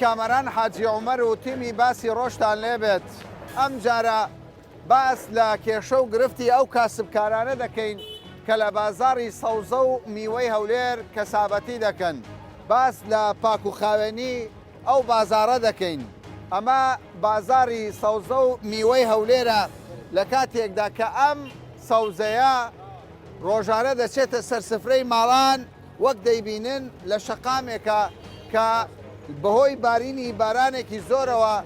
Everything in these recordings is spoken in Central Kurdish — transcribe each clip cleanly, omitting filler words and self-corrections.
کامەران حاجی عومەر و تیمی باسی ڕۆژتان لێبێت ئەم جارە باس لە کێشە و گرفتی ئەو کاسبکارانە دەکەین کە لە بازاڕی سەوزە و میوەی هەولێر کەسابەتی دەکەن باس لە پاک و خاوێنی ئەو بازارە دەکەین ئەمە بازاڕی سەوزە و میوەی هەولێرە لە کاتێکدا کە ئەم سەوزەیە ڕۆژانە دەچێتە سەرسفرەی ماڵان وەک دەیبینن لە شەقامێکە کە بەهۆی بارینی بارانێکی زۆرەوە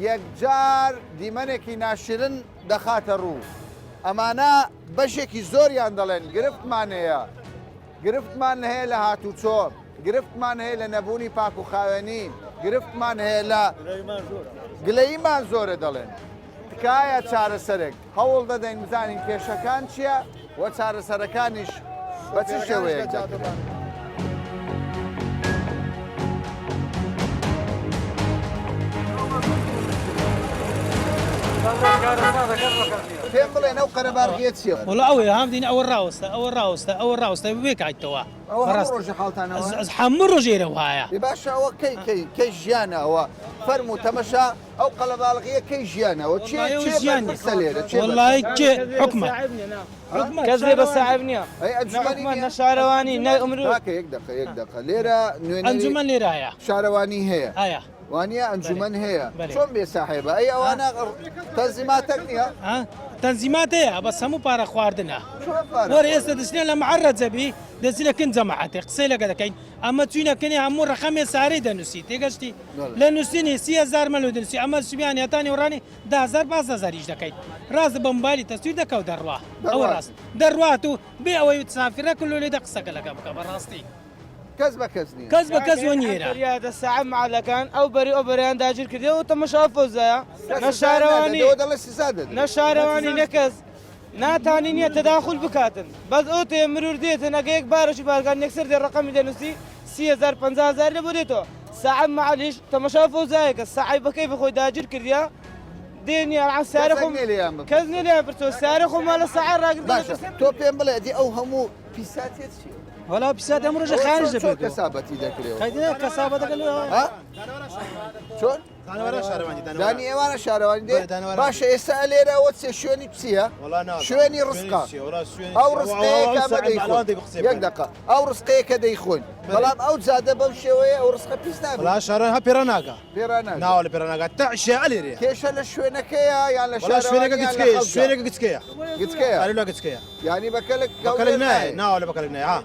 یەکجار دیمەنێکی ناشرن دەخاتە ڕوو ئەمانە بەشێکی زۆریان دەڵێن گرفتمان هەیە لە هاتوچۆ گرفتمان هەیە لە نەبوونی پاک و خاوێنی گرفتمان هەیە لە گلەییمان زۆرە دەڵێن تکایە چارەسەرێک هەوڵ دەدەین بزانین کێشەکان چییە وە چارەسەرەکانیش بە چ شێوەیەک دەکرێن پێم بڵێن ئەو قەرەباڵغیە چییە؟ وڵا ئەوەیە هەم دین ئەوە ڕاوستە بێ کایتەوە ڕۆژە حاڵتانەوە هەموو ڕۆژێرە وایە باشە ئەوە کەی ژیانەوە فەرم و تەمەشا ئەو قەلەباڵغیە کەی ژیانەوە لێرە وڵای کێ حکومە کەس لێ بە ساحب نییە نە شارەوانی نە ئەمرو یەک دقە لێرە ئەنجومەن لێرایە شارەوانی هەیە وانە ئەنجومەن هەیە چۆن بێ ساحێبە ئەی ئەوانە تەنزیماتێک نییە تەنزیمات هەیە بەس هەموو پارە خواردنە وەرە ئێستا دەچنێ لە مەعەرەجەبی دەچی لە کن جەماعەتێ قسەی لەگە دەکەین ئەمە چوینەکەنی هەموو ڕەقەمێ سارەی دەنووسی تێگەشتی لە نووسینی 30,000 مەلۆ دەنووسی ئەمە سوبیان هێتانی وڕانی 10,000 5,000 دەکەیت ڕاست بە مۆبایلی تەستوی دەکەوت دەڕوا ئەوە ڕاست دەڕوات و بێ ئەوەی سافرە کلۆ لێ دە قسەکە لەگە بکە بەڕاستی کەس بە کەس نییە کەس بە کەس وەنیێرە یادە ساعب معلەکان ئەو بەری ئەو بەریان داگیر کردێ و تەمەشا فۆزایە نە شارەوانی نەکەس ناتانی نییە تەداخل بکاتن بەس ئەو تێ مرور دێتن ئەگە یەک بارەشی بارگان یەکسەر دێ ڕقەمی دەنووسی 30,000 50,000 لە بۆ دێتەوە ساعب معلیش تەمەشا فۆزایە کە ساعیبەکەی بەخۆی داگیر کردیا دێنیە سارە خۆم کەس نێ لێ برتۆ سارە خۆما لە ساعە ڕاگرت تۆ پێم بڵێ دی ئەو هەموو پیساتێت چی؟ وەڵا پیسات ئەم ڕۆژە خارج دەبێت کەسابەتی دەکرێت کەسابەت دەکەن چۆن؟ دانی ئێوانە شارەوانی دێ باشە ئێستا لێرە ئەوە چێ شوێنی چییە؟ شوێنی ڕستقا ئەو ڕستەیەک دقە ئەو ڕستەیەکە دەیخۆین بەڵام ئەو جادە بەو شێوەیە ئەو ڕستقە پیس نابێت شارە هە پێرە ناگە ناوە لە پێرە ناگات تا عشیا لێرە کێشە لە شوێنەکەیە یان لە شوێنەکە گچکەیە شوێنەکە گچکەیە گچکەیە یعنی بەکەلک نایە ناوە لە بەکەلک نایە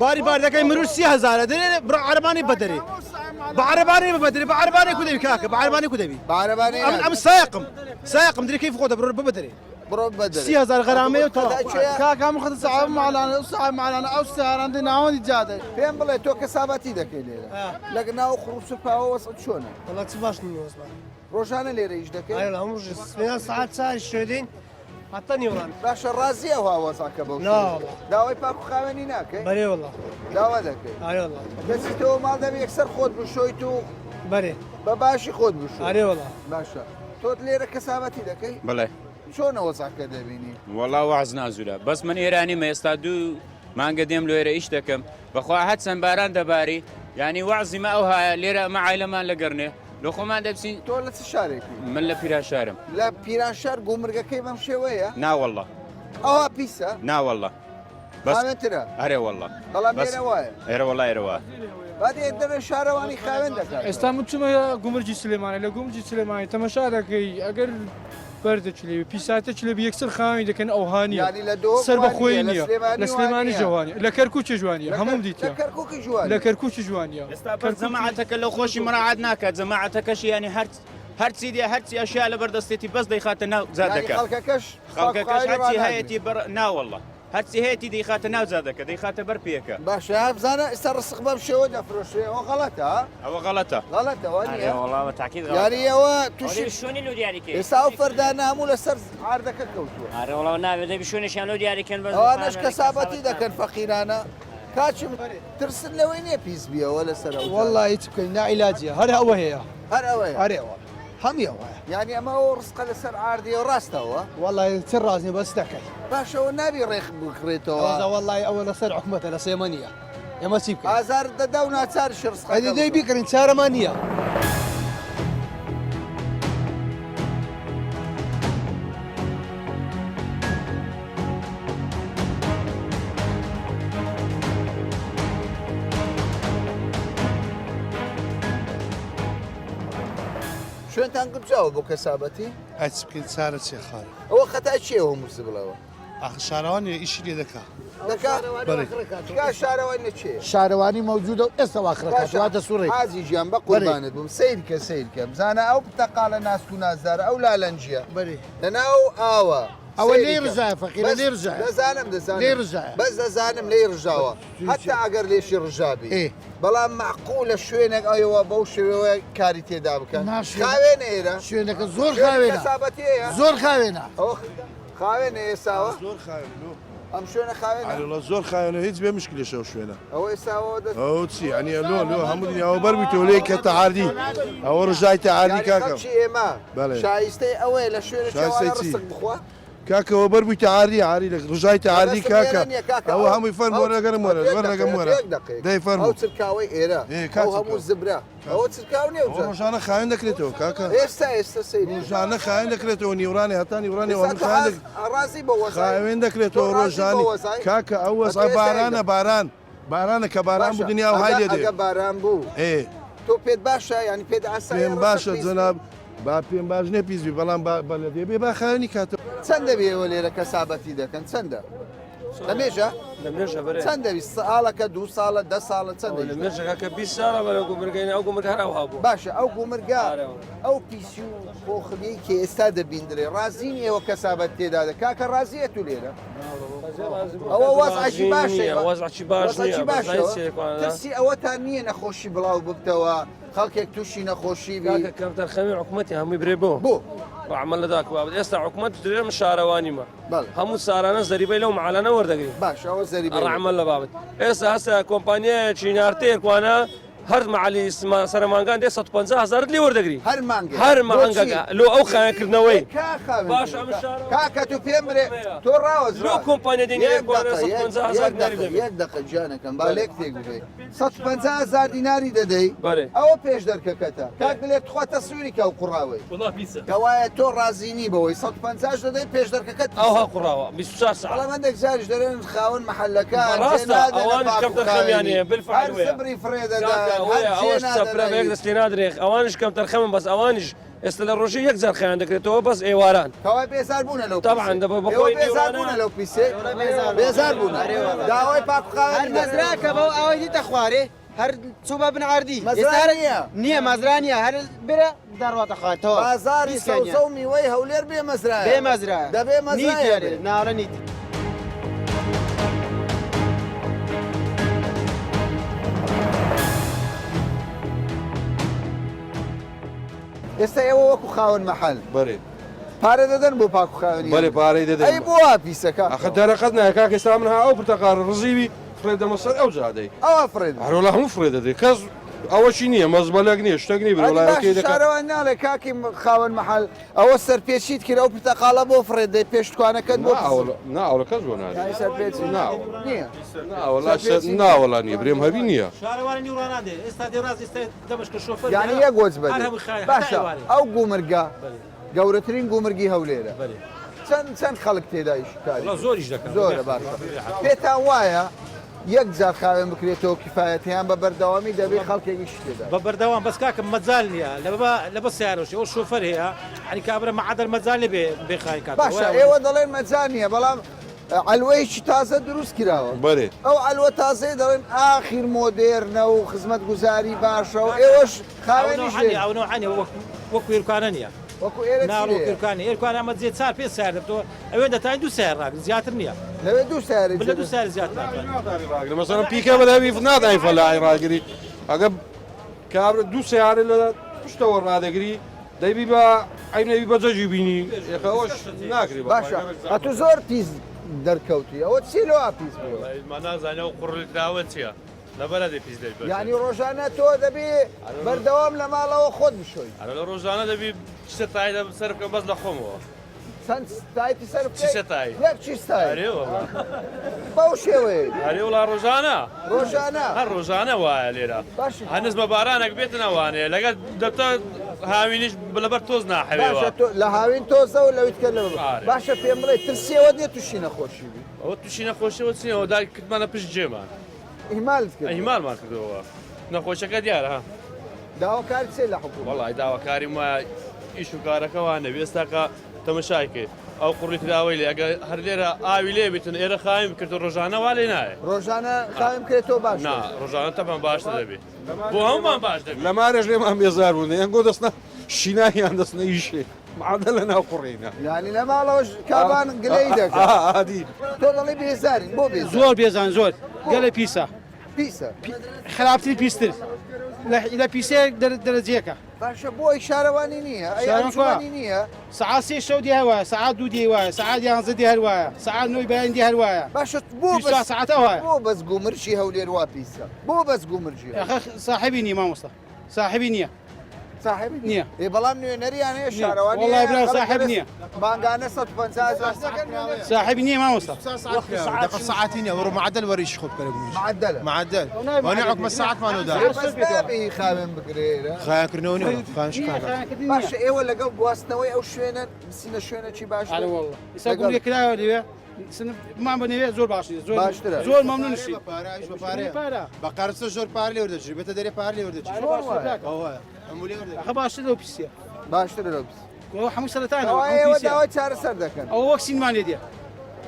باری دەکەی مرور 30,000 دەرێ بڕ عەربانی بەدەری بعرباني ببدري بعرباني كودبي كاكا بعرباني كودبي بعرباني ام سايقم دري كيف خذ ببدري برو بدري 3000 غرامه كاكا مخد صعب معلنا او سهر عندنا عون جاده فين بلا تو كساباتي دك ليله لقنا خروج سباو وسط شلون والله تسمعش مني وصبح روشانه ليره ايش دك اي لا مش ساعات ساعه الشهدين عطني وران باش الرازيه هو وصاك ابو لا والله داوي باكو خاوني هناك بري والله داوا دك اي والله بس تو مال دبي يكسر خود بشويتو بري بباشي خود بشو اي والله باشا تو ليره كساباتي دك بله شلون وصاك دبيني والله وعز نازوله بس من ايراني ما يستادو ما قديم له ايش دكم بخوا حدسن باران دباري يعني وعزي ما اوها ليره مع عائله ما لقرنه لو خو ما دبسي تولى الشارك من لا بيران شارم لا بيران شار قمرقه كيف مشي ويا نا والله بيسا نا والله بس ترى اري والله والله بس اري والله اري بعدين الدر شارواني خاوند دك استعمل شو قمرجي سليماني لا قمرجي سليماني تماشا دكي اگر بردچلی پیساتچلی بیکسر خاوی دکن اوهانی یعنی لدو سر بخوینیه لسليماني جواني لكركوچ جواني هموم ديتيا لكركوچ جواني جماعتك لو خوشي مراعدناك جماعتك شي يعني هر سيدي اشياء لبردستي بس دي خاتنا زادك خلقكش هرتي هيتي نا والله هرتي هيتي دي خاتنا زادك دي خات بربيك باش هافزانا استر السقبه بشو دفروش وغلطها او غلطه واني والله بالتاكيد غلط يعني هو تشي شلون لو دياري كي يساو فردانا مو لسر عردك كوتو اره والله نابي بشون شان لو دياري كان بس انا كسابتي ده كان فقيرانا كاتش ترسل لوين بيس بيا ولا سر والله يتكلنا علاجيه هر هو هي هر هم يا يعني اما هو رزق لسر عردي وراسته هو والله ترازني بس تكل باشا والنبي ريخ بكريتو والله اول صار حكمته السيمانيه يا ما سيبك ازار دونا صار شرس هذه دي بيكرين صار مانيه شوێنتان گرجاوە بۆ کەسابەتی ئەچ بکەین چارە چێ خاڵ ئەوە خەتای چیەوە موزە بڵەوە ئاخ شارەوانی ئیشی لێ دەکا دەکات شارەوەی نەچێ شارەوانی مەوجودە و ئێستا واخرەکەاتە سوڕی حاجی ژیان بە قوربانت بووم سیرکە سیرکە بزانە ئەو پتەقالە ناسک و نازدارە ئەو لالەنجیە بەری لەناو ئاوە ئەوە لێ ڕژای فەقیرە لێ ڕژای دەزانم لێ ڕژایە بەس دەزانم لێ ڕژاوە حتا ئەگەر لێشی ڕژابی بەڵام معقولە شوێنێک ئەوەوە بەو شێوەیە کاری تێدا بکەن خاوێنە ئێرە شوێنەکە زۆر خاوێنە کەسابەتیەیە زۆر خاوێنە خاوێنە ئێساوە زۆر خاوێن ئەم شوێنە خاوێنە زۆر خاوێنە هیچ بێ مشکلێشە ئەو شوێنە ئەوە ئێساوە ئەو چی ئەنی لۆ هەموو دنیاوە بەرمی تۆلەی کە تەعاردی ئەوە ڕژای تەعاردی کاکە ئێمە شایستەی ئەوەیە لە شوێنە ڕسک بخوا کاکەەوە بەربووی تەعاردی عاری لە ڕژای تەعاردی کاکە ئەوە هەمووی فەرم وەرەگەرم وەرەگەم وەرە دەی فەرم ئەو چرکاوەی ئێرە هەموو زبرا ئەوە چرکاو نیە ڕۆژانە خاوێن دەکرێتەوە کاکە ئێستا سەیری ڕۆژانە خاوێن دەکرێتەوە نیورانی هەتا نیورانی ڕازی بە خاوێن دەکرێتەوە ڕۆژانی کاکە ئەو وەسا بارانە بارانە کە باران بوو دنیا و های لێ ئەگە باران بوو تۆ پێت باشە ینی پێت ئاسا پێم باشە جەناب با پێم باش نێ پیسبی بەڵام بەلە دێبێ با خاوێنی کاتە چەندە بێەوە لێرە کەسابەتی دەکەن چەندە لەمێژە چەند دەوی ساڵەکە 2 ساڵە 10 ساڵە چەند لەمێژەکە 20 ساڵە بەرە گومرگەین ئەو گومرگ هەر ئەوها بوو باشە ئەو گومرگا ئەو پیسی و خۆخبی کە ئێستا دەبیندرێ ڕازی نیەوە کەسابەت تێدا دە کاکە ڕازیە تو لێرە ئەوە وەزعی باشە وەزعی باش ترسی ئەوەتان نییە نەخۆشی بڵاو بکتەوە خەڵکێک تووشی نەخۆشی بی کەم تەرخەمی حکوومەتی هەمووی برێ بۆ عمل لەداک بابێت ئێستا حکوومەت درێم شارەوانیمە هەموو سارانە زەریبەی لەو معالانە وەردەگرین باش ئەوە زەریبە ڕعمل لە بابێت ئێستا هەستا کۆمپانیایەکی نارتێکوانە هەر معالی سەرمانگان دێ 150,000 لێ وەردەگری هەر مانگەکە لۆ ئەو خایەنکردنەوەی باش کاکە تو پێم برێ تۆ ڕاوەز لۆ کۆمپانیا دێنێک یەک دقە گیانەکەم با لێک تێک بێ 150,000 دیناری دەدەی ئەوە پێش دەرکەکەتە کاک بلێت خوا تەسووری کە ئەو قوڕاوەی کەوایە تۆ ڕازینی بەوەی 150 دەدەی پێش دەرکەکەت ئەوها قوڕاوە 24 ساعت بەڵامەندێک جاریش دەرێن خاون محلەکان ئەوانش کەم تەرخەمیانەیە بالفعل سبری فرێ دەدەن ئەوەش سەپرەبێک دەستی نادرێت ئەوانش کەم تەرخەمن بەس ئەوانش ئێستا لە ڕۆژی 1 جار خەیان دەکرێتەوە بەس ئێواران کەوای بێزار بوونە لەو طبعا بەخۆی بێزار بوونە لەو پیسێ بێزار بوون داوای پاکخاوەن مەزراکە بەو ئەوەی دیتە خوارێ هەر چوو بە بنعاردی نییە مەزرانیە هەر برە دەڕاتە خواتەوە بازاری سەوزە و میوەی هەولێر بێ مەزرایە بێ مەزرایە دەبێ مەزرایە ناڕە نیت ئێستا ئێوە وەکو خاوەن مەحەل بەێ پارە دەدەن بۆ پاکخاوەنی بەێ پارەی دەدەن ئەی بۆ پیسەکە ئەخە دەرەقەت نایە کاک ئێستا منها ئەو پرتەقال ڕزیوی فرێدەمە سەر ئەو جادەی ئەوە فرێد هەرۆڵە هەموو فرێ دەدەی کەس ئەوەشی نییە مەزبەلەک نییە شتێک نی شارەوە ناڵێ کاکی خاوەن مەحەل ئەوە سەرپێچیت کرد ئەو پرتەقالە بۆ فرێدەی پێشتوانەکەت بۆ ناوڵە کەس بۆ ناوەڵانی برێم هەبی نییە یعنی یەک گۆچ بە باشە ئەو گومرگا گەورەترین گومرگی هەولێرە چەند خەڵک تێدایش زۆریش دەکەن زۆرە باشە پێتان وایە یەک جار خاوێن بکرێتەوە کیفایەتیان بە بەردەوامی دەبێت خەڵکێکی شتێدا بە بەردەوام بەس کاکە مەجال نییە لە بە سیارۆشی ئەو شۆفەر هەیە ئەنی کابرا مەعادەر مەجال بێ بێخای کات باشە ئێوە دەڵێن مەجال نییە بەڵام ئەلوەیەکی تازە دروست کراوە بەێ ئەو ئەلوە تازەی دەڵێن ئاخیر مۆدێرنە و خزمەت گوزاری باشە و ئێوەش خاوێنیش ئەوانە وەکو ئێرکانە نییە وەکو ئێرە ناڕۆکردکانی ئێرکان ئەمە جێ چار پێ سار دەبتەوە ئەوێ دەتای 2 سیار ڕاک زیاتر نییە لەوێ 2 سیاری لە 2 سیار زیاتر مەسەڵەن پیکە بەداوی نادای فەلای ڕاگری ئەگە کابرا 2 سیارە لە پشتەوە ڕادەگری دەیبی بە عینەوی بەجەجی بینی ئێخەوەش ناکری باشە ئەتو زۆر پیس دەرکەوتی ئەوە چی لەوە پیس نازانە و قڕراوە چییە لەبەرە دە پیس دەبێت یعنی ڕۆژانە تۆ دەبێ بەردەوام لە ماڵەوە خۆت بشۆی لە ڕۆژانە دەبی چ تایدا سەر بکەم بەس لە خۆمەوە چەند تایتی سەر تای یەک چیستای بەو شێوەیە هەرێ وڵا ڕۆژانە هەر ڕۆژانە وایە لێرە هەنز بە بارانێک بێت ناوانەیە لەگەت دەبتە هاوینیش بەلەبەر تۆز ناحەوێەوە لە هاوین تۆزە و لەویتکە لە باشە پێم بڵێ ترسیەوە دێت تووشی نەخۆشی بی ئەوە تووشی نەخۆشیەوە چینەوە دای کردمانە پشت جێمان ئیمالت کرد ئیمالمان کردەوە نەخۆشەکە دیارە داواکاری چێ لە حکوومەت وڵی داواکاری ما ئیش و کارەکەوانە ئێستاکە تەمەشایکە ئەو قوڕی کراوەی لێ ئەگە هەر لێرە ئاوی لێ بێتن ئێرە خایم کرد ڕۆژانە وا لێ نایە ڕۆژانە خاویم کرێتەوە باش نا ڕۆژانە تەپان باشتر دەبێت بۆ هەمومان باش دەبێت لە مارێژ لێمان بێزار بوون یانگۆ دەستنە شینایان دەستنە ئیشێ معادە لە ناو قوڕینە ینی لە ماڵەوەش کابان گلەی دەکات عادی تۆ دەڵی بێزارین بۆ بێزار زۆر بێزان زۆر گەلە پیسە پیسە خراپترین پیستر لە پیسەیەک دەرەجێکە باشە بۆی شارەوانی نییە ئەیانی نییە سعات سێ شەو دی هەوایە سعات دوو دی وایە سعات یانزە دی هەروایە سعات نۆی بەیان دی هەروایە باشە بۆ ساعتە وایە بۆ بەس گومرشی هەولێر وا پیسە بۆ بەس گومرجی صاحبی نییە مامۆستا صاحبی نییە صاحبی نییە ێ بەڵام نوێنەریان هەیە شارەوانی وڵای برا صاحب نییە بانگانە 150 صاحبی نییە مامۆستا دقة ساعتين ورا معدل وريش خب كلام معدلة معدل وانا عقب الساعات ما له داعي بس نابي خاوێن بگرێرە خاين كرنوني خاين شكاك باشە ئێوە لەگەڵ گواستنەوەی ئەو شوێنە بسینە شوێنەکی باش ئێستا گوڵی کراوە لێوێ مان بنێوێ زۆر باشی زۆر مەمنونشی بقارسة جور بارلي ورد تجري بيتا داري بارلي ورد تجري هو امولي ورد ئەخە باشتر لەو پیسە باشتر لە بس هەموو سەرەتانە ئێوە داوای چارەسەر دەکەن ئەو وەک سینمانێ دێ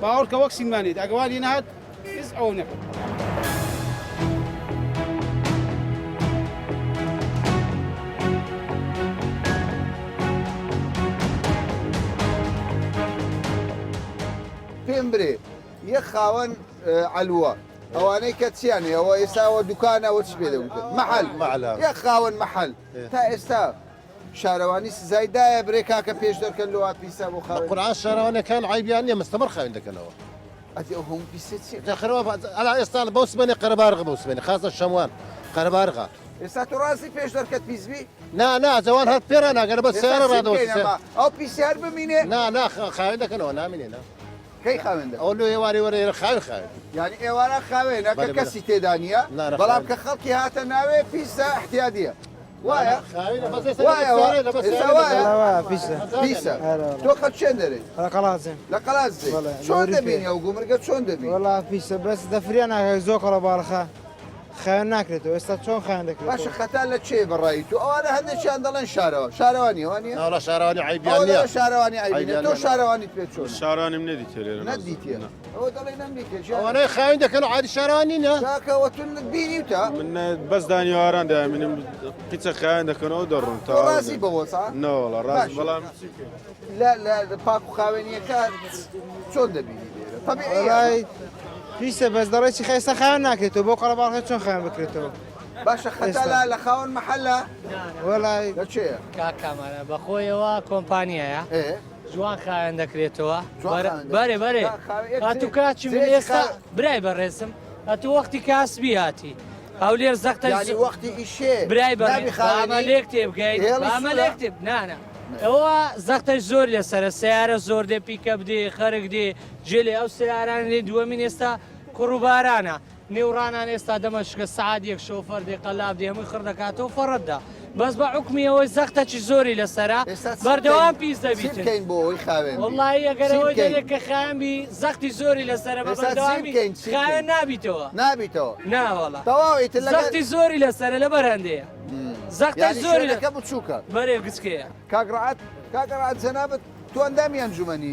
باوەڕکە وەک سینمانێت ئەگەوانی نهات هیچ ئەو نەکەن پێم برێ یەک خاوەن علووە ئەوانەی کە چیانێ ئەوە ئێستاەوە دوکانەوە چ پێ دەوتن محل یەک خاوەن محل تا ئێستا شارەوانی سزایدایە برێ کاکە پێش دەکەن لەوە پیسە بۆ خاوەن قورآن شارەوانە كان عیبیان مستمر خاوێن دەکەنەوە ئەتی ئەو هەموو پیسە چی دەخرەوە ئەلا ئێستا بەو سبێنێ قەرەبارغە بەو سبێنێ خاصە شەموان قەرەبارغە ئێستا تۆ ڕاستی پێش دەرکەت پیسبی نا جوان هەر پێرە ناگەرە بە سیارە ڕادەوە ئەو پیسی هەر بمینێ نا خاوێن دەکەنەوە نامینێ نا کەی خاوێندە ئەو لێ ئێوارێ وەرە خاوێن یعنی ئێوارە خاوێنە کە کەسی تێدانە بەڵام کە خەڵکی هاتە ناوێ پیسە احتیادیە وایە پیسە تۆ خەت چێن دەرێت لە قەلاز چۆن دەبینی ئەو گومرگە چۆن دەبی وڵا پیسە بەس دەفریان ناکە زۆر کەڵە باڵخە خەیان ناکرێتەوە ئێستا چۆن خیان دەکرێت باشە خەتا لە چێ بەڕایی تو ئەوانە هەندێکیان دەڵێن شارەوە شارەوانی ئەوانە ناوڵە شارەوانی عیبیان نییە شارەوانی عیبینە تۆ شارەوانیت پێ چۆن شارانیم نەدیتێ لێرە نەدیتە ئەوە دەڵێ نەمدیتێ ئەوانەی خاوێن دەکەن و عادی شارەوانی نیە کاکەوە تو بینی وتە من بەس دانیواران دامینم قیچە خیان دەکەنەوە دەڕون تا ڕاستی بەوەسا نەوەڵە ڕاست بەڵام لە پاک و خاوێنیەکە چۆن دەبینی لێرە طبیعی پیسە بەس دەڕێکی خێستا خیان ناکرێتەوە بۆ قەڵە باڵخە چۆن خیان بکرێتەوە باشە خەتا لە خاوەن محەلە وەڵای لە چێە کاکامانە بەخۆیەوە کۆمپانیایە جوان خایەن دەکرێتەوە بەرێ هاتو کاچی من ئێستا برای بەڕێزم هەتو وەختی کاسبی هاتی هەولێر زەختە وەختی ئیشێ برای بەڕێمەلێک تێبگەیت ئەمەلێک تێب نانە ئەوە زەختەش زۆر لەسەرە سیارە زۆر دێ پیکە بدێ خەرک دێ جێلێ ئەو سیاران لێ دووەمین ئێستا کوڕوبارانە نێوڕانان ئێستا دەمەشکە سعات یەک شۆفەر دێ قەلاب دێ هەمووی خڕ دەکاتەوە فەڕەتدا بەس بە حکمی ئەوەی زەختەی زۆری لەسەرە بەردەوام پیس دەبیتن بۆ ئەوی خاوێن وڵی ئەگەرەوەی دەرێت کە خامی زەختی زۆری لەسەرە بە بەردەوامی خاوێن نابیتەوە ناوەڵە زەختی زۆری لەسەرە لە بەرهەندەیە زەختە زۆریەکە بچووکە بەرێ گچکەیە کاگڕعات جەنابەت تو ئەندامی ئەنجومەنی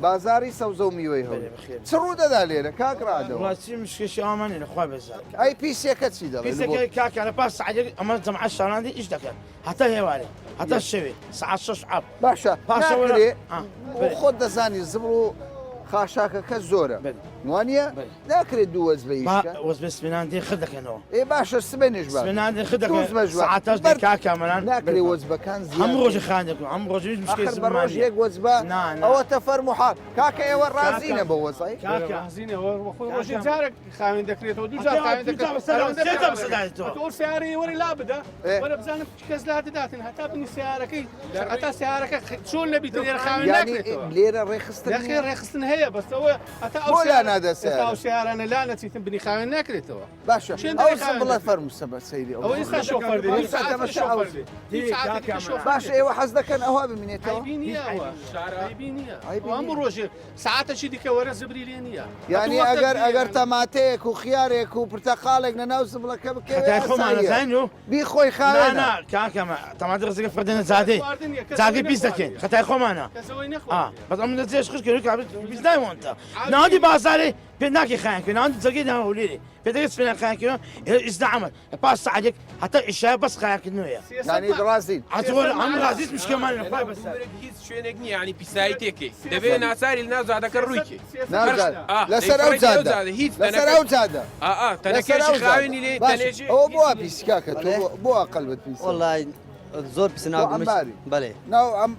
بازاری سەوزە و میوەی هەڵ چ ڕوو دەدا لێرە کاگڕادەوە مشکشی ئامانی لەخوا بێزار ئەی پیسێکە چی دەڵێ کاکە لە پاس سعدێک ئەمە جەمع شاناندی ئیش دەکەن هەتا هێوارێ هەتا شەوێ سعات 6 عەب باشە پاشەوەرێ خۆت دەزانی زبر و خاشاکەکە زۆرە وانە ناکرێت دوو وەزبەی وەزبە سبێناندی خ دەکەنەوە ئێ باشە سبێنش سبێناندی خ دەکەن کاکەمەلان ناکرێت وەزبەکان هەم ڕۆژی خان دەکەن ئەم ڕۆژی ڕۆژێک وەزبە ئەوە تەفەر محال کاکە ئێوە ڕازینە بە وەزای ڕۆژی جارێک خاوێن دەکرێتەوە دوو جار تۆ سیارەی وەری لا بدە وەرە بزانم کەس لا دەداتن هەتا بنی سیارەکەی هەتا سیارەکە چۆن لەبیتە لێرە خاوێن ناکرێتەوە لێرە ڕێخستن ڕێخستن هەیە بەسەوە هەتا ئەو نادەسێ سیارانە لا نەچیتم بنی خاوێن ناکرێتەوە باشە ئەو بڵێ فەرموسە بە سەیری ئەوە ئێستا شۆفەر باش ئێوە حەز دەکەن ئەوە ببینێتەوە هەموو ڕۆژێ ساعتەشی دیکە وەرە زبری لێ نییە یعنی ئەگەر تەماتەیەک و خیارێک و پرتەقالێک نەناو زبڵەکە خۆمانەزانین و بیخۆی خاوێنە کاکەمە تەماتە ڕزەکە فردێنە زادەی زاگەی بیست دەکەین خەتای خۆمانە بەس ئەم دەجێش خشکردن کابێت بیست نایوانتە ناوەندی بازارێ پێ ناکی خایانکردن ناوەندی جەرگەی ناوەولێرێ پێدەگەێت سپێنە خایانکردن ئیزدا عەمەل پاس سەعاتێک هەتا ئیشای بەس خایانکردنەوەیە یعنی ڕازین ئەم ڕازیت مشکەمان هیچ شوێنێک نییە ینی پیسایی تێکی دەبێت ناچاری لە ناو زادەکە ڕوویکی لەسەر ئەو جادە لەسەر ئەو جادە تەنەکەشی خاوێنی لێ تەنێکی ئەوە بۆ پیسکاکە تۆ بۆ قەلبت پیس وڵای زۆر پیسە ناوگومری بەڵێ ناو ئەم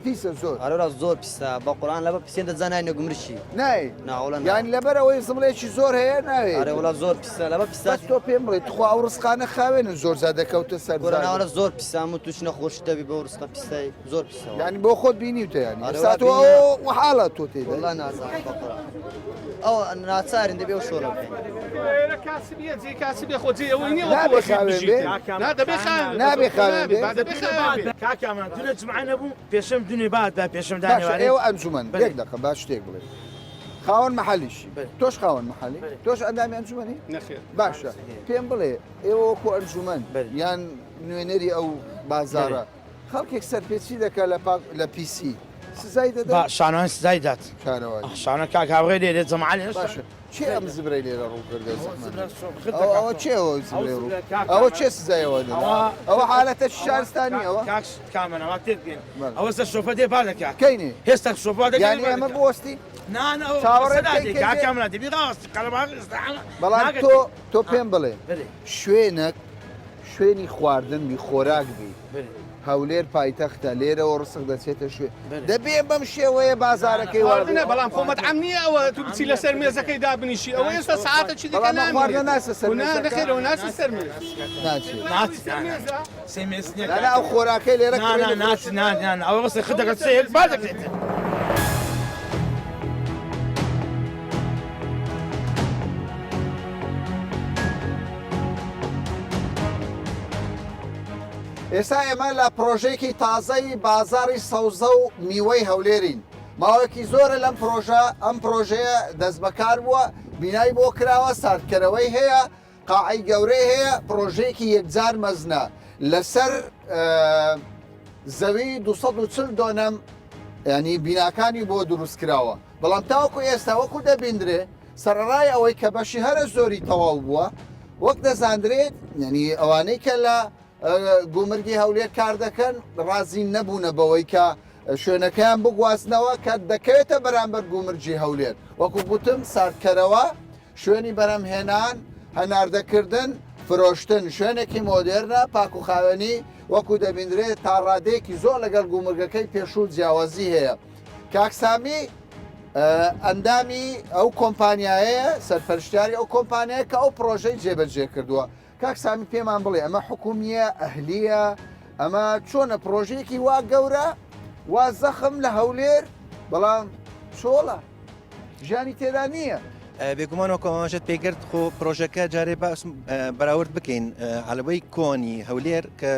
پیسە زۆر هەرۆرا زۆر پیسە بە قورآن لەبە پیسێن دەزانای نەگومرشی نای ناوڵە یانی لەبەرەوەی زمڵێکی زۆر هەیە ناوێت ئەرێ وڵا زۆر پیسە لەبە پیسە تۆ پێم بڵێ تخوا ئەو ڕسقانە خاوێنن زۆر زادەکەوتە سەر ناوەرە زۆر پیسام و توش نەخۆش دەبی بە ڕستە پیسای زۆر پیسە ینی بۆ خۆت بینیوتە ینی ئێستا تۆ وحاڵە تۆ تێ وڵا نازانم بە قورآن ئەو ناچارین دەبێ و شۆڕە بکەین کاسبیە جێ کاسبێ خۆجێ ئەوەی نییە نابێ خاوێن بێ نابێ خاوێن بێ کاکەمان دونە جمعە نەبوو پێشەم دونێ باددا پێشەم باشە ئێوە ئەنجومەن یەک دقە باش شتێک بڵێ خاوەن مەحەلیشی تۆش خاوەن مەحەلی تۆش ئەندامی ئەنجومەنی باشە پێم بڵێ ئێوە وەکو ئەنجومەن یان نوێنەری ئەو بازارە خەڵکێک سەرپێچی دەکە لە پیسی سزای دەدات شانوان سزای دات شانە کاک هاوڕێ لێرێ جەمعالی باشە چێ ئەم زبرەی لێرە ڕوو کردە ئەوە چێەوە زبرەی ڕوو ئەوە چێ سزایەوە ئەوە حالەتە شارستانی ئەوە کامەنەوە تێبگەین ئەوە سەر شۆفە دێ با دەکا کەینێ هێستا شۆفا یانی ئەمە بۆستی کامەنە دەبی ڕاستی قەڵەباغ بەڵام تۆ پێم بڵێ شوێنێک شوێنی خواردنبی خۆراک بی هەولێر پایتەختە لێرەوە ڕسق دەچێتە شوێ دەبێ بەم شێوەیە بازارەکەی واردنە بەڵام خۆمەت ئەم نییە ئەوە تو بچی لەسەر مێزەکەی دابنیشی ئەوە ئێستا ساعتە چی دیکە نامواردە ناسە سەر نەخێرەوە ناچی سەر مێز ئەو خۆراکەی لێرە ئەوە ڕستی خ دەکەت سەیەک با دەکرێت ئێستا ئێمە لە پرۆژێکی تازەی بازاری سەوزە و میوەی هەولێرین ماوەیەکی زۆرە لەم ئەم پرۆژەیە دەست بەکار بووە بینایی بۆ کراوە ساردکەرەوەی هەیە قاعی گەورەی هەیە پرۆژێکی یەکجار مەزنە لەسەر زەوی 240 دۆنەم ینی بیناکانی بۆ دروست کراوە بەڵام تاوەکو ئێستا وەکو دەبیندرێ سەرڕای ئەوەی کە بەشی هەرە زۆری تەواو بووە وەک دەزاندرێت ینی ئەوانەی کە لە گومرگی هەولێر کار دەکەن ڕازی نەبوونە بەوەی کە شوێنەکەیان بگوازنەوە کە دەکەوێتە بەرامبەر گومرجی هەولێر وەکو گوتم ساردکەرەوە شوێنی بەرەمهێنان هەناردەکردن فرۆشتن شوێنێکی مۆدێرنە پاک و خاوێنی وەکو دەبیندرێت تا ڕادەیەکی زۆر لەگەڵ گومرگەکەی پێشوو جیاوازی هەیە کاکسامی ئەندامی ئەو کۆمپانیایە سەرپەرشتیاری ئەو کۆمپانیایە کە ئەو پرۆژەی جێبەجێ کردووە کاکسامی پێمان بڵێ ئەمە حکومیە ئەهلیە ئەمە چۆنە پرۆژەیەکی وا گەورە وا زەخم لە هەولێر بەڵام چۆڵە ژیانی تێدا نییە بێگومانەوە کۆمەژێت پێگرت خۆ پرۆژەکە جارێ بەراورد بکەین عەلەوەی کۆنی هەولێر کە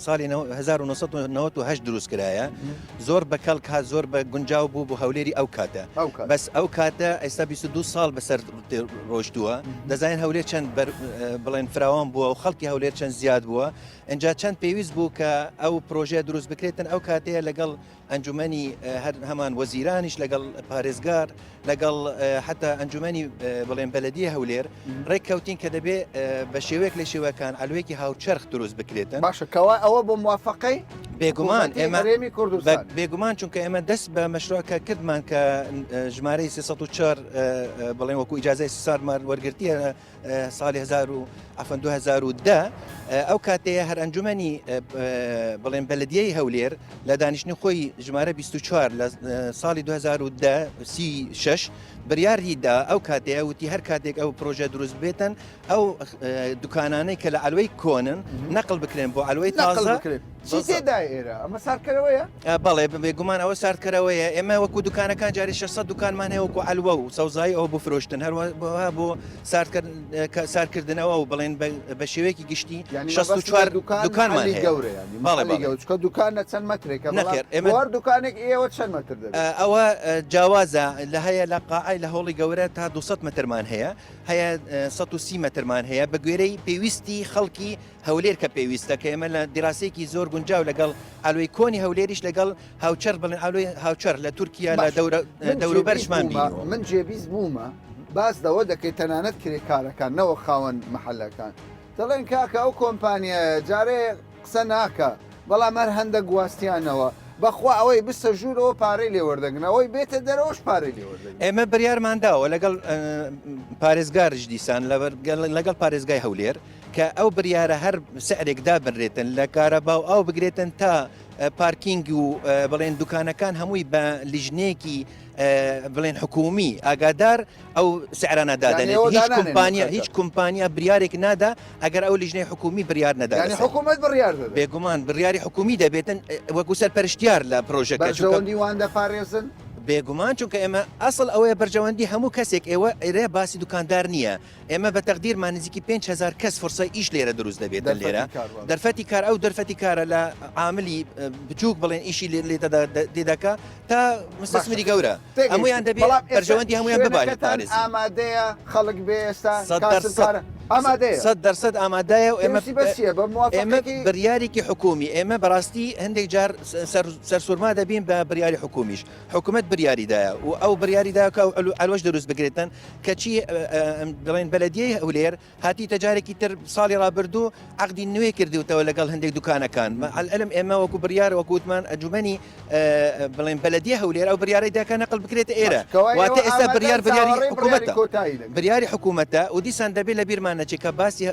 ساڵی 1998 دروست کرایە زۆر بە کەڵک هات زۆر بە گونجاو بوو بۆ هەولێری ئەو کاتە بەس ئەو کاتە ئێستا 22 ساڵ بەسەر ڕۆشتووە دەزانین هەولێر چەند بڵێن فراوان بووە و خەڵکی هەولێر چەند زیاد بووە ئەجا چەند پێویست بوو کە ئەو پرۆژە دروست بکرێتن ئەو کاتەیە لەگەڵ ئەنجومەنی هەمان وەزیرانیش لەگەڵ پارێزگار لەگەڵ حتا ئەنجومەنی بڵێن بەلەدیە هەولێر ڕێککەوتین کە دەبێ بە شێوەیەک لە شێوەکان ئەلوێکی هاوچەرخ دروست بکرێتن باشەکەەوە ئەوە بۆ موافقەی بێگومان ئێمەێمی کوردستان بێگومان چونکە ئێمە دەست بە مەشروعکە کردمان کە ژمارەی 304 بڵێن وەکو ئیجازای سارمان وەرگرتیە ساڵی 2010 ئەو کاتەیە هەر ئەنجومەنی بڵێن بەلەدیەی هەولێر لە دانیشتنی خۆی ژمارە 24 لە ساڵی 2010 بڕیاریدا ئەو کاتەیە وتی هەر کاتێک ئەو پرۆژە دروست بێتن ئەو دوکانانەی کە لە ئەلوەی کۆنن نەقل بکرێن بۆ ئەلوەی تازە چی تێدا ئێرە ئەمە ساردکەرەوەیە؟ بەڵێ بێگومان ئەوە ساردکەرەوەیە ئێمە وەکو دوکانەکان جاری 600 دوکانمان هەیە وەکو ئەلوە و سەوزایی ئەوە بۆ فرۆشتن هەروەها بۆ ساردکردنەوە و بڵێن بە شێوەیەکی گشتی 64 دوکانمان هەیە گەورەیە دوکانە چەند مەترێکە ئێمە دوکانێک ئێوە چەند مەتر ئەوە جیاوازە لە هەیە لە قاعای لە هۆڵی گەورە تا 200 مترمان هەیە هەیە 130 مترمان هەیە بە گوێرەی پێویستی خەڵکی هەولێر کە پێویستە کە ئێمە لە دیراسەیەکی زۆر گونجاو لەگەڵ ئالوی کۆنی هەولێریش لەگەڵ هاوچەر بڵێن ئالوی هاوچەر لە تورکیا لە دەوروبەرشمان من جێبیست بوومە باس دەوە دەکەیت تەنانەت کرێکارەکان نەوە خاوەن محەلەکان دەڵێن کاکە ئەو کۆمپانیە جارێ قسە ناکە بەڵام هەر هەندە گواستیانەوە بەخوا ئەوەی بستە ژوورەوە پارەی لێوەردەگرنەوەی بێتە دەرەوەش پارەی لێوەردەگرن ئێمە بڕیارمانداوە لەگەڵ پارێزگارش دیسان لەگەڵ پارێزگای هەولێر کە ئەو بڕیارە هەر سعرێکدا بنرێتن لە کارەباو ئەو بگرێتن تا پارکینگ و بڵێن دوکانەکان هەمووی بە لیژنەیەکی بڵێن حکومی ئاگادار ئەو سعرانە دادەنێت هیچ کۆمپانیا بریارێک نادا ئەگەر ئەو لیژنەی حکومی بریار نەدا حکوومەت بڕیار بێگومان بڕیاری حکومی دەبێتن وەکو سەرپەرشتیار لە پرۆژەکە دیوان دەپارێزن بێگومان چونکە ئێمە ئەسڵ ئەوەیە بەرژەوەندی هەموو کەسێک ئێوە ئێرە باسی دوکاندار نییە ئێمە بە تەقدیرمان نزیکی 5,000 کەس فرسای ئیش لێرە دروست دەبێت لێرە دەرفەتی کار ئەو دەرفەتی کارە لە عاملی بچووک بڵێن ئیشی لێتەدا دێدەکە تا مستەسمری گەورە هەمویان دەبێت بەرژەوەندی هەمویان ببارێت پارێز ئامادەیە خەڵک بێ ئێستا 100% ئامادەیە و ئێمە بڕیارێکی حکومی ئێمە بەڕاستی هەندێک جار سەرسوورما دەبین بە بڕیاری حکومیش حکوومەت بریاریدایە و ئەو بریاریداکە ئەلوەش دروست بگرێتن کەچی بڵێن بەلەدیەی هەولێر هاتی تەجارێکی تر ساڵی ڕابردوو عقدی نوێ کردوتەوە لەگەڵ هەندێک دوکانەکان ئەلم ئێمە وەکو بریار وەکووتمان ئەنجومەنی بڵێن بەلەدیە هەولێر ئەو بریارەیداکە نەقل بکرێتە ئێرە واتە ئێستا بریاری حکوومەتە و دیسان دەبێت لە بیرمان نەچێکە باسی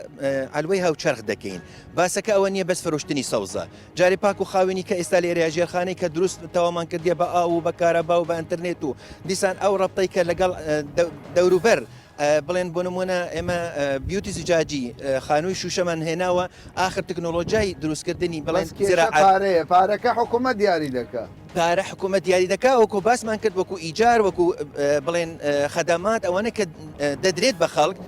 ئەلوەی هاوچەرخ دەکەین باسەکە ئەوە نییە بەس فرۆشتنی سەوزە جاری پاک و خاوێنی کە ئێستا لێرە ژێرخانەی کە دروست تەوامان کردیە بە ئاو و بە کارەبا و بە ئەنتەرنێت و دیسان ئەو ڕەبتەی کە لەگەڵ دەوروبەر بڵێن بۆ نمونە ئێمە بیوتی زجاجی خانووی شوشەمان هێناوە آخر تکنۆلۆژیای دروستکردنی بڵێن پارەکە حکوومەت دیاری دەکات پارە حکوومەت دیاری دەکا وەکو باسمان کرد وەکو ئیجار وەکو بڵێن خەدەمات ئەوانە کە دەدرێت بە خەڵک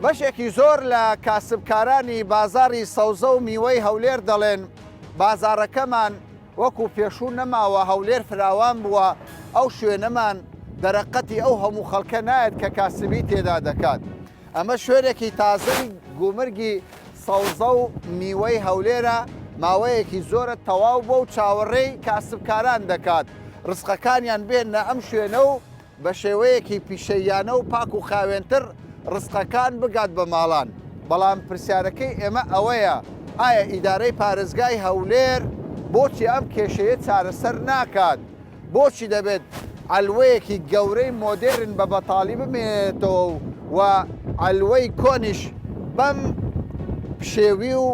بەشێکی زۆر لە کاسبکارانی بازاری سەوزە و میوەی هەولێر دەڵێن بازارەکەمان وەکو پێشوو نەماوە هەولێر فراوان بووە ئەو شوێنەمان دەرەقەتی ئەو هەموو خەڵکە نایەت کە کاسبی تێدا دەکات ئەمە شوێنێکی تازەی گومرگی سەوزە و میوەی هەولێرە ماوەیەکی زۆرە تەواو بۆ و چاوەڕێی کاسبکاران دەکات ڕزقەکانیان بێنە ئەم شوێنە و بە شێوەیەکی پیشەیانە و پاک و خاوێنتر ڕزقەکان بگات بە ماڵان بەڵام پرسیارەکەی ئێمە ئەوەیە ئایا ئیدارەی پارێزگای هەولێر بۆچی ئەم کێشەیە چارەسەر ناکات بۆچی دەبێت ئەلوەیەکی گەورەی مۆدێرن بە بەتاڵی بمێنێتەوە و ئەلوەی کۆنیش بەم شێوی و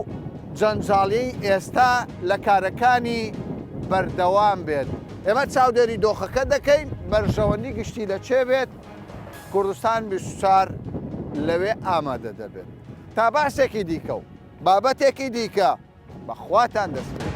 جەنجاڵی ئێستا لە کارەکانی بەردەوام بێت ئێمە چاودێری دۆخەکە دەکەین بەرژەوەندی گشتی لەچێ بێت کوردستان 24 لەوێ ئامادە دەبێت تا باسێکی دیکە و بابەتێکی دیکە بەخواتان دەست